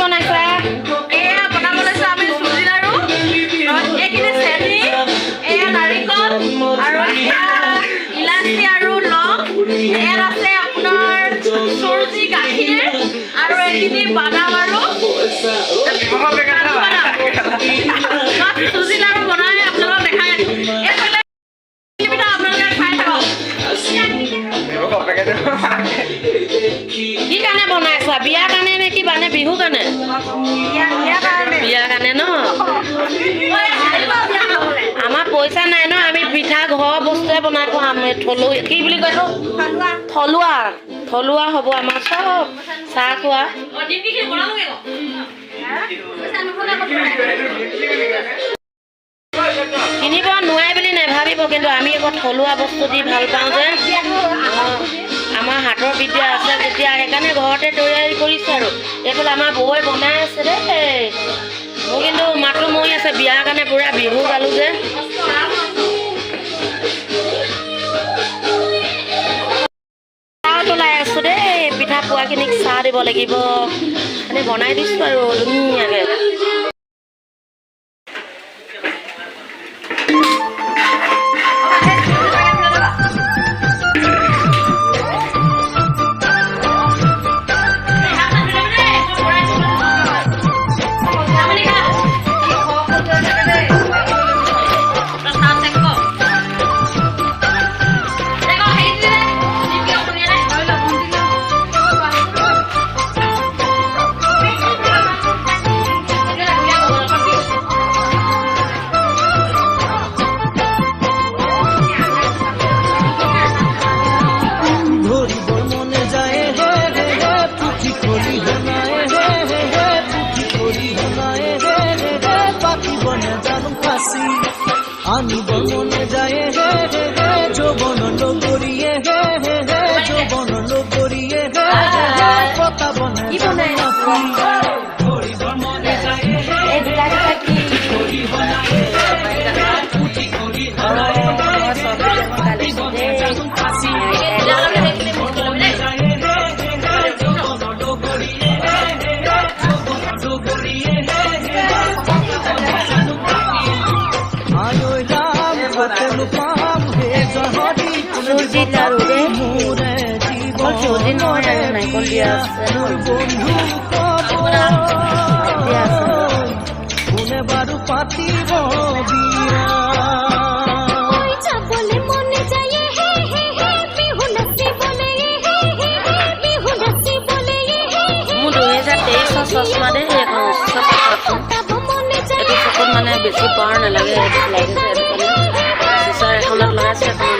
বনাইছে? এয়া বনাব লৈছো আমি চুজি লাৰু। এইখিনি চেনি, এয়া নাৰিকল আৰু ইলাচি আৰু লং। ইয়াত আছে আপোনাৰ চুজি গাখীৰ আৰু এইখিনি বাদাম আৰু চুজি লাৰু বনাই আপোনালোকক দেখাই আছো। আপোনালোকে খাই থাকক। কি কাৰণে বনাইছা? বিয়াৰ কাৰণে নে কিবা নে বিহু কাৰণে? বিয়াৰ কাৰণে ন? আমাৰ পইচা নাই ন, আমি পিঠা ঘৰৰ বস্তুৱে বনাই খুৱাম। থলুৱা কি বুলি কয় এইটো? থলুৱা হ'ব আমাৰ চব। চাহ খোৱা কিনিব নোৱাৰে বুলি নাভাবিব, কিন্তু আমি আকৌ থলুৱা বস্তু দি ভাল পাওঁ যে। আমাৰ হাতৰ বিদ্যা আছে যেতিয়া সেইকাৰণে ঘৰতে তৈয়াৰী কৰিছে আৰু এইফালে আমাৰ বৌয়ে বনাই আছে দেই। মোৰ কিন্তু মাতো মৰি আছে বিয়াৰ কাৰণে পুৰা বিহু গালো যে। চাহ তোলাই আছো দেই, পিঠা পোৱাখিনিক চাহ দিব লাগিব। মানে বনাই দিছো আৰু ধুনীয়াকে। আমি বনে যায় হে হে হে যৌবন লগরিয়ে হে হে হে যৌবন লগরিয়ে হে হে হে কথা বনে বনাই ঘড়ি বনে যায় হে এই দুটা কি ঘড়ি বনায় পুটি ঘড়ি বনায় পাতি বনে জানো ফাসি চুজি লাৰু দেই, চুজি নহয় আৰু নাৰিকল দিয়া আছে ন। কোনে বাৰু পাতিব বিয়া মোৰ 2023 চশমা দেই এখন এইটো চকুত মানে বেছি পাৱাৰ নালাগে, লাগিছে চিচাৰ এখনত লগাইছে এখন